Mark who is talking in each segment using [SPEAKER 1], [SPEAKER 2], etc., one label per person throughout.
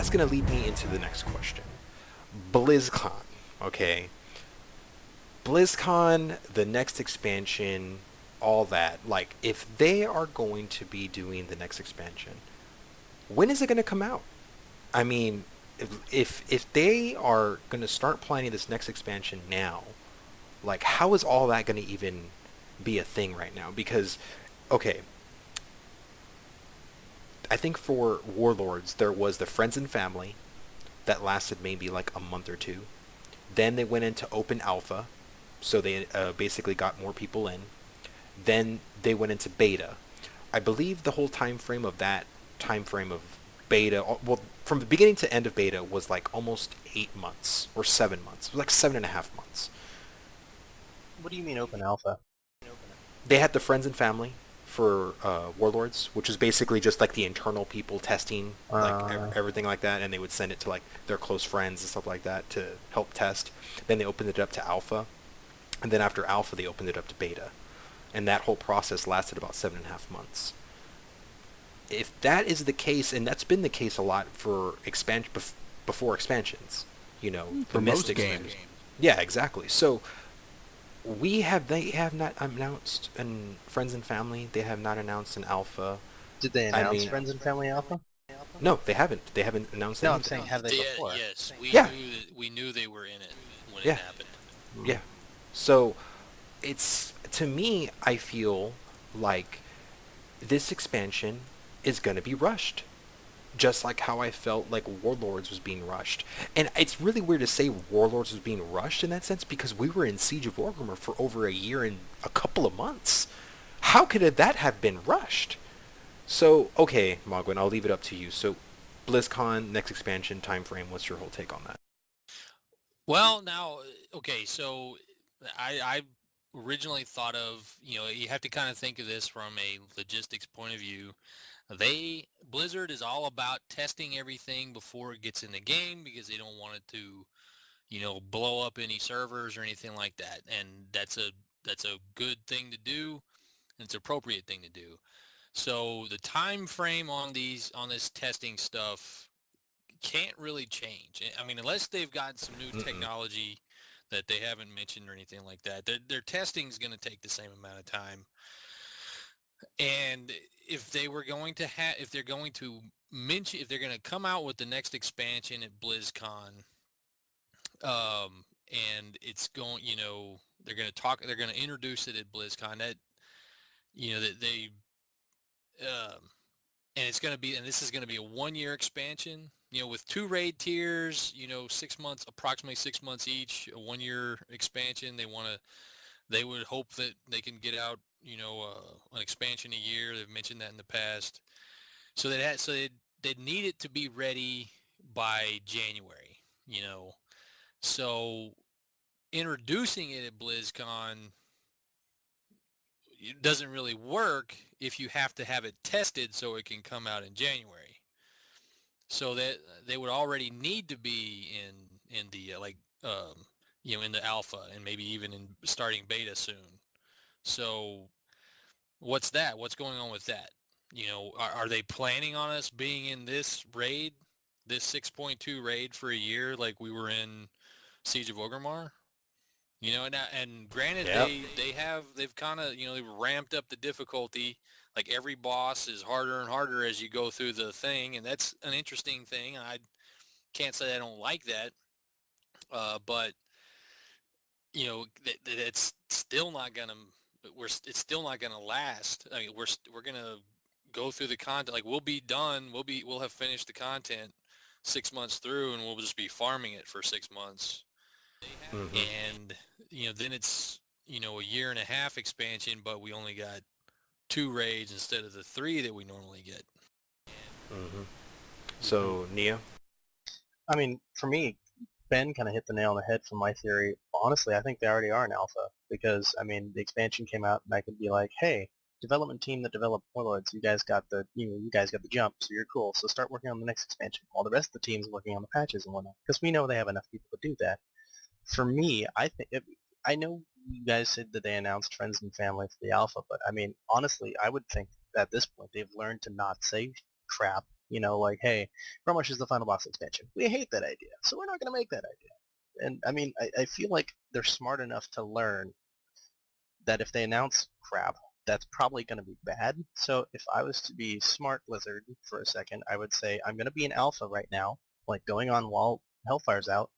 [SPEAKER 1] that's going to lead me into the next question. BlizzCon, okay? BlizzCon, the next expansion, all that. Like, if they are going to be doing the next expansion, when is it going to come out? I mean, if they are going to start planning this next expansion now, like, how is all that going to even be a thing right now? Because, okay, I think for Warlords there was the Friends and Family that lasted maybe like a month or two. Then they went into open alpha, so they basically got more people in. Then they went into beta. I believe the whole time frame of that time frame of beta, well, from the beginning to end of beta was like almost 8 months or 7 months. It was like 7.5 months.
[SPEAKER 2] What do you mean open alpha?
[SPEAKER 1] They had the Friends and Family for Warlords, which is basically just like the internal people testing like
[SPEAKER 2] Uh,
[SPEAKER 1] everything like that, and they would send it to like their close friends and stuff like that to help test. Then they opened it up to alpha, and then after alpha they opened it up to beta, and that whole process lasted about 7.5 months. If that is the case, and that's been the case a lot for before expansions, the
[SPEAKER 3] For
[SPEAKER 1] missed
[SPEAKER 3] most
[SPEAKER 1] expansions.
[SPEAKER 3] games.
[SPEAKER 1] Yeah, exactly. So they have not announced, and Friends and Family, they have not announced an alpha.
[SPEAKER 2] did they
[SPEAKER 1] I
[SPEAKER 2] announce
[SPEAKER 1] mean,
[SPEAKER 2] Friends and Family Alpha?
[SPEAKER 1] no, they haven't. They haven't announced
[SPEAKER 2] No, I'm
[SPEAKER 1] anything.
[SPEAKER 2] saying have they before?
[SPEAKER 4] Yes,
[SPEAKER 1] Yeah,
[SPEAKER 4] we knew they were in it when it
[SPEAKER 1] yeah,
[SPEAKER 4] happened.
[SPEAKER 2] Hmm.
[SPEAKER 1] yeah. So it's, to me, I feel like this expansion is going to be rushed. Just like how I felt like Warlords was being rushed. And it's really weird to say Warlords was being rushed in that sense because we were in Siege of Orgrimmar for over a year and a couple of months. How could that have been rushed? So, okay, Mogwin, I'll leave it up to you. So, BlizzCon, next expansion, time frame, what's your whole take on that?
[SPEAKER 4] Well, now, okay, so I originally thought of, you have to kind of think of this from a logistics point of view. Blizzard is all about testing everything before it gets in the game because they don't want it to, blow up any servers or anything like that. And that's a good thing to do. And it's an appropriate thing to do. So the time frame on this testing stuff can't really change. I mean, unless they've got some new
[SPEAKER 1] Mm-mm.
[SPEAKER 4] technology that they haven't mentioned or anything like that. Their testing is going to take the same amount of time. And if they're going to mention, if they're going to come out with the next expansion at BlizzCon, and it's going, they're going to introduce it at BlizzCon. That that they, um, and it's going to be, and this is going to be a 1 year expansion. With two raid tiers, 6 months, approximately 6 months each, a 1 year expansion. They would hope that they can get out, an expansion a year. They've mentioned that in the past. So they'd need it to be ready by January, you know. So introducing it at BlizzCon, it doesn't really work if you have to have it tested so it can come out in January. So that they would already need to be in the in the alpha and maybe even in starting beta soon. So what's that? What's going on with that? Are they planning on us being in this raid, this 6.2 raid for a year like we were in Siege of Orgrimmar? And granted,
[SPEAKER 1] Yep.
[SPEAKER 4] they've kind of, they've ramped up the difficulty. Like every boss is harder and harder as you go through the thing, and that's an interesting thing. I can't say I don't like that, but it's still not gonna. It's still not gonna last. I mean, we're gonna go through the content. Like we'll be done. We'll have finished the content 6 months through, and we'll just be farming it for 6 months.
[SPEAKER 1] Mm-hmm.
[SPEAKER 4] And then it's a year and a half expansion, but we only got two raids instead of the three that we normally get.
[SPEAKER 1] Mm-hmm.
[SPEAKER 2] Hmm.
[SPEAKER 1] So, Nia?
[SPEAKER 2] I mean, for me, Ben kind of hit the nail on the head for my theory. Honestly, I think they already are in alpha because I mean the expansion came out and I could be like, hey, development team that developed Warlords, you guys got the jump, so you're cool. So start working on the next expansion while the rest of the team's working on the patches and whatnot because we know they have enough people to do that. For me, I know you guys said that they announced Friends and Family for the alpha, but I mean, honestly, I would think that at this point they've learned to not say crap Like, hey, Grumrush is the final boss expansion. We hate that idea, so we're not going to make that idea. And I mean, I feel like they're smart enough to learn that if they announce crap, that's probably going to be bad. So if I was to be smart Blizzard for a second, I would say I'm going to be in alpha right now, like going on while Hellfire's out.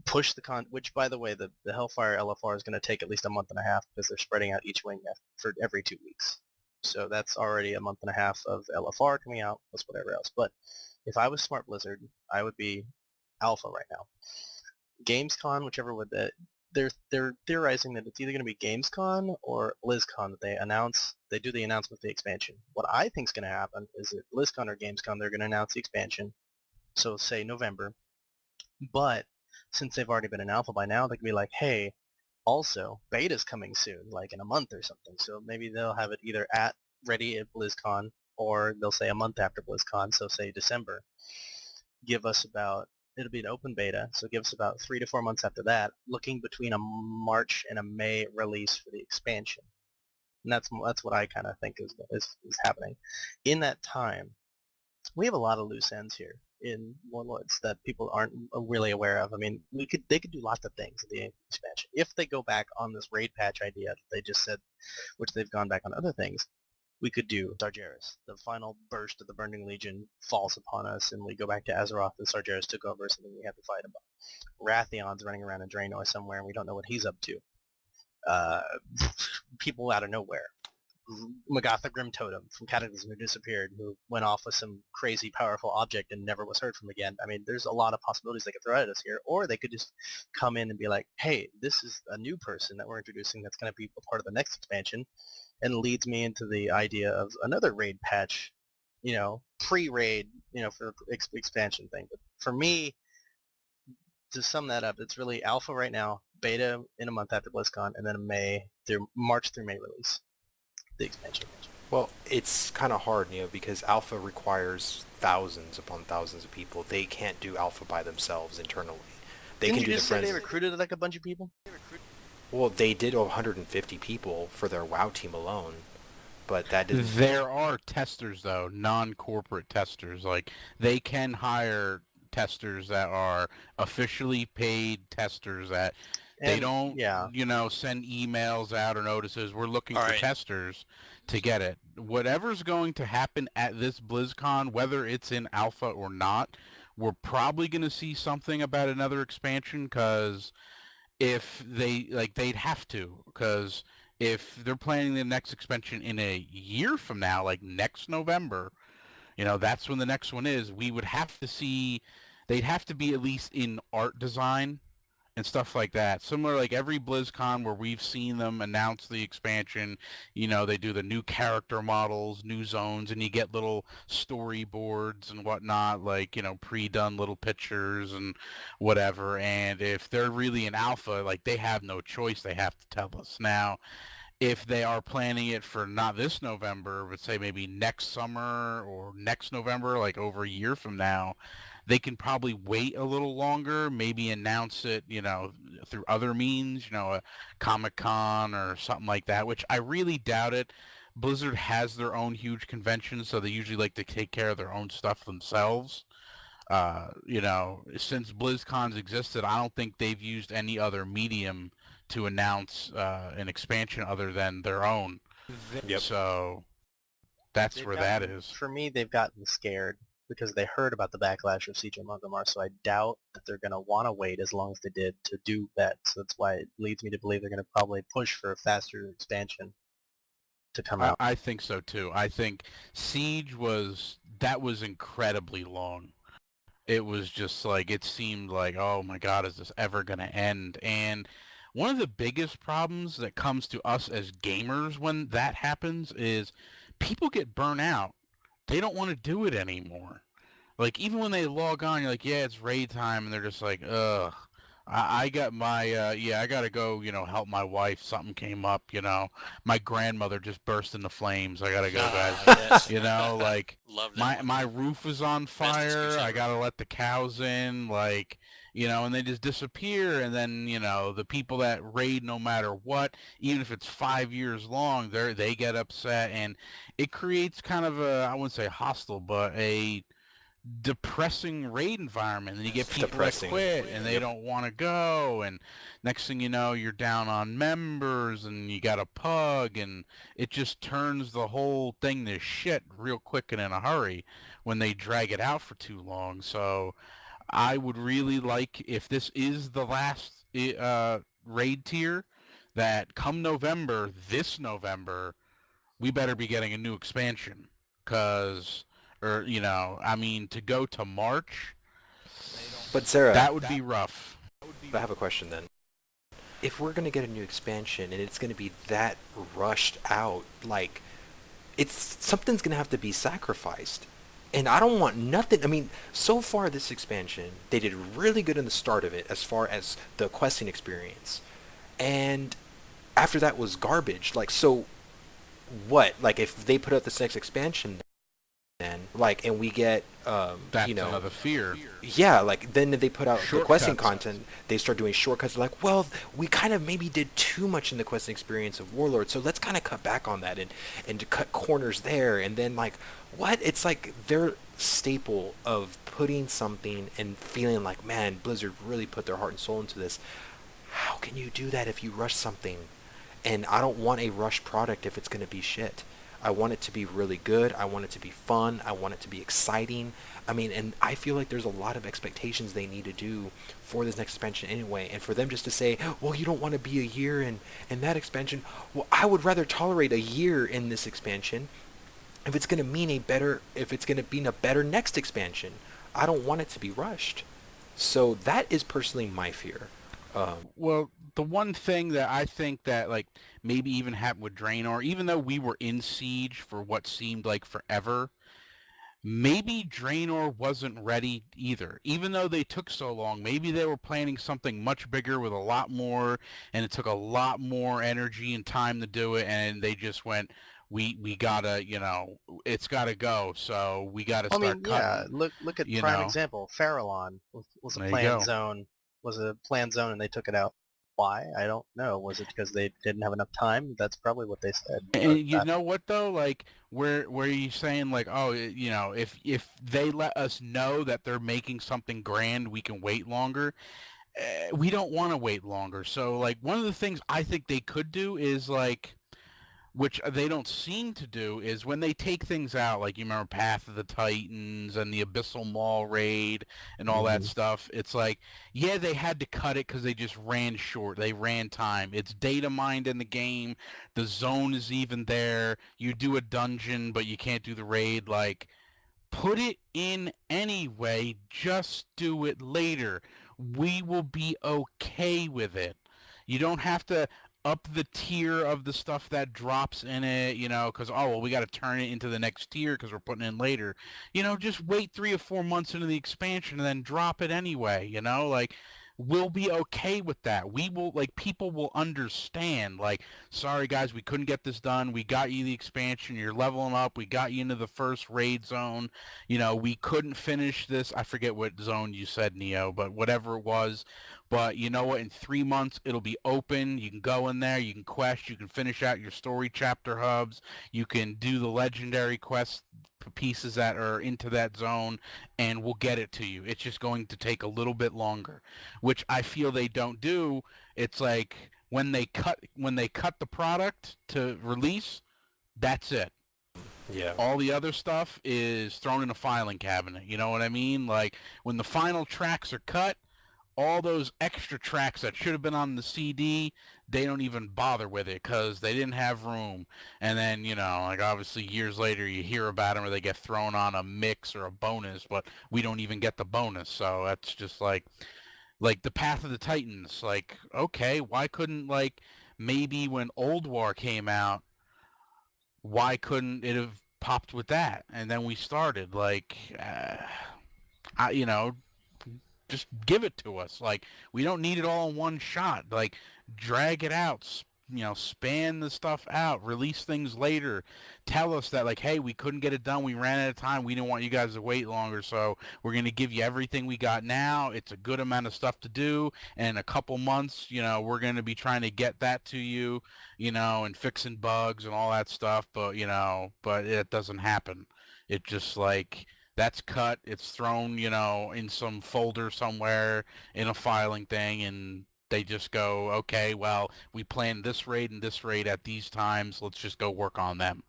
[SPEAKER 2] Push the which by the way, the Hellfire LFR is going to take at least a month and a half because they're spreading out each wing for every 2 weeks. So that's already a month and a half of LFR coming out plus whatever else. But if I was smart Blizzard, I would be alpha right now. Gamescom, whichever would that they're theorizing that it's either going to be Gamescom or BlizzCon that they do the announcement of the expansion. What I think is going to happen is that BlizzCon or Gamescom, they're going to announce the expansion, so say November, but since they've already been in alpha by now, they can be like, hey, also, beta's coming soon, like in a month or something, so maybe they'll have it either ready at BlizzCon, or they'll say a month after BlizzCon, so say December. It'll be an open beta, so give us about 3 to 4 months after that, looking between a March and a May release for the expansion. And that's what I kind of think is happening. In that time, we have a lot of loose ends here in Warlords that people aren't really aware of. I mean, they could do lots of things in the expansion. If they go back on this raid patch idea that they just said, which they've gone back on other things, we could do Sargeras. The final burst of the Burning Legion falls upon us, and we go back to Azeroth, and Sargeras took over, so then we have to fight him. Rathion's running around in Draenor somewhere, and we don't know what he's up to. People out of nowhere. Magatha Grim Totem from Cataclysm who disappeared, who went off with some crazy powerful object and never was heard from again. I mean, there's a lot of possibilities they could throw at us here, or they could just come in and be like, hey, this is a new person that we're introducing that's going to be a part of the next expansion, and leads me into the idea of another raid patch, pre-raid, for expansion thing. But for me, to sum that up, it's really alpha right now, beta in a month after BlizzCon, and then March through May release, the expansion.
[SPEAKER 1] Well, it's kind of hard, because alpha requires thousands upon thousands of people. They can't do alpha by themselves internally.
[SPEAKER 2] Didn't you just say they recruited like a bunch of people?
[SPEAKER 1] Well, they did 150 people for their WoW team alone, but that didn't...
[SPEAKER 3] There are testers, though, non-corporate testers. Like, they can hire testers that are officially paid testers that they don't, send emails out or notices. We're looking for testers to get it. Whatever's going to happen at this BlizzCon, whether it's in alpha or not, we're probably going to see something about another expansion, because if they'd have to, because if they're planning the next expansion in a year from now, like next November, that's when the next one is, we would have to see, they'd have to be at least in art design and stuff like that. Similar, like every BlizzCon where we've seen them announce the expansion, they do the new character models, new zones, and you get little storyboards and whatnot, like, pre-done little pictures and whatever. And if they're really in alpha, like, they have no choice. They have to tell us. Now, if they are planning it for not this November, but say maybe next summer or next November, like over a year from now, they can probably wait a little longer, maybe announce it, through other means, a Comic-Con or something like that, which I really doubt it. Blizzard has their own huge conventions, so they usually like to take care of their own stuff themselves. Since BlizzCon's existed, I don't think they've used any other medium to announce an expansion other than their own.
[SPEAKER 1] Yep.
[SPEAKER 3] So that's where that is.
[SPEAKER 2] For me, they've gotten scared because they heard about the backlash of Siege of Mongomar, so I doubt that they're going to want to wait as long as they did to do that. So that's why it leads me to believe they're going to probably push for a faster expansion to come out.
[SPEAKER 3] I think so too. I think Siege was incredibly long. It was just like, it seemed like, oh my god, is this ever going to end? And one of the biggest problems that comes to us as gamers when that happens is people get burnt out. They don't want to do it anymore. Like, even when they log on, you're like, yeah, it's raid time, and they're just like, ugh. I got my, I gotta go, help my wife. Something came up, My grandmother just burst into flames. I gotta go, guys. Like, my roof is on fire. I gotta let the cows in. Like, and they just disappear, and then, the people that raid no matter what, even if it's 5 years long, they get upset, and it creates kind of a, I wouldn't say hostile, but a depressing raid environment, and you get people that quit and they don't want to go, and next thing you know, you're down on members and you got a pug, and it just turns the whole thing to shit real quick and in a hurry when they drag it out for too long. So I would really like, if this is the last raid tier, that come November, this November, we better be getting a new expansion, because, or, I mean, to go to March,
[SPEAKER 1] but Sarah,
[SPEAKER 3] that would be rough.
[SPEAKER 1] I have a question then. If we're going to get a new expansion and it's going to be that rushed out, like, something's going to have to be sacrificed. And I don't want nothing. I mean, so far this expansion, they did really good in the start of it as far as the questing experience. And after that was garbage. Like, so what? Like, if they put out this next expansion, then, like, and we get,
[SPEAKER 3] That's another fear.
[SPEAKER 1] Yeah, like, then they put out the questing content, they start doing shortcuts. They're like, well, we kind of maybe did too much in the questing experience of Warlord, so let's kind of cut back on that and to cut corners there. And then, like, what? It's like their staple of putting something and feeling like, man, Blizzard really put their heart and soul into this. How can you do that if you rush something? And I don't want a rushed product if it's going to be shit. I want it to be really good. I want it to be fun. I want it to be exciting. I mean, and I feel like there's a lot of expectations they need to do for this next expansion anyway. And for them just to say, well, you don't want to be a year in that expansion. Well, I would rather tolerate a year in this expansion if it's going to mean if it's going to mean a better next expansion. I don't want it to be rushed. So that is personally my fear.
[SPEAKER 3] Well, the one thing that I think that, like, maybe even happened with Draenor, even though we were in Siege for what seemed like forever, maybe Draenor wasn't ready either. Even though they took so long, maybe they were planning something much bigger with a lot more, and it took a lot more energy and time to do it, and they just went, we gotta, it's gotta go, so we gotta start cutting.
[SPEAKER 2] Yeah, look at prime example. Farallon was a planned zone. Was a planned zone, and they took it out. Why? I don't know. Was it because they didn't have enough time? That's probably what they said.
[SPEAKER 3] And you know what though? Like, where you saying, like, oh, if they let us know that they're making something grand, we can wait longer. We don't want to wait longer. So, like, one of the things I think they could do is, like, which they don't seem to do, is when they take things out, like, you remember Path of the Titans and the Abyssal Maw raid and all that stuff, it's like, yeah, they had to cut it because they just ran short. They ran time. It's data mined in the game. The zone is even there. You do a dungeon, but you can't do the raid. Like, put it in anyway. Just do it later. We will be okay with it. You don't have to up the tier of the stuff that drops in it, because, oh, well, we got to turn it into the next tier because we're putting it in later. Just wait 3 or 4 months into the expansion and then drop it anyway, like, we'll be okay with that. We will, like, people will understand, like, sorry guys, we couldn't get this done. We got you the expansion. You're leveling up. We got you into the first raid zone. We couldn't finish this. I forget what zone you said, Neo, but whatever it was. But you know what? In 3 months, it'll be open. You can go in there. You can quest. You can finish out your story chapter hubs. You can do the legendary quest pieces that are into that zone, and we'll get it to you. It's just going to take a little bit longer, which I feel they don't do. It's like when they cut the product to release, that's it.
[SPEAKER 1] Yeah.
[SPEAKER 3] All the other stuff is thrown in a filing cabinet. You know what I mean? Like, when the final tracks are cut, all those extra tracks that should have been on the CD, they don't even bother with it because they didn't have room. And then, like, obviously years later you hear about them, or they get thrown on a mix or a bonus, but we don't even get the bonus. So that's just like the Path of the Titans. Like, okay, why couldn't, like, maybe when Old War came out, why couldn't it have popped with that? And then we started, like, just give it to us. Like, we don't need it all in one shot. Like, drag it out. span the stuff out, release things later, tell us that like, hey, we couldn't get it done, we ran out of time, we didn't want you guys to wait longer, so we're going to give you everything we got now. It's a good amount of stuff to do, and in a couple months, we're going to be trying to get that to you, and fixing bugs and all that stuff, but it doesn't happen. It just like that's cut, it's thrown, in some folder somewhere in a filing thing, and they just go, okay, well, we planned this raid and this raid at these times. Let's just go work on them,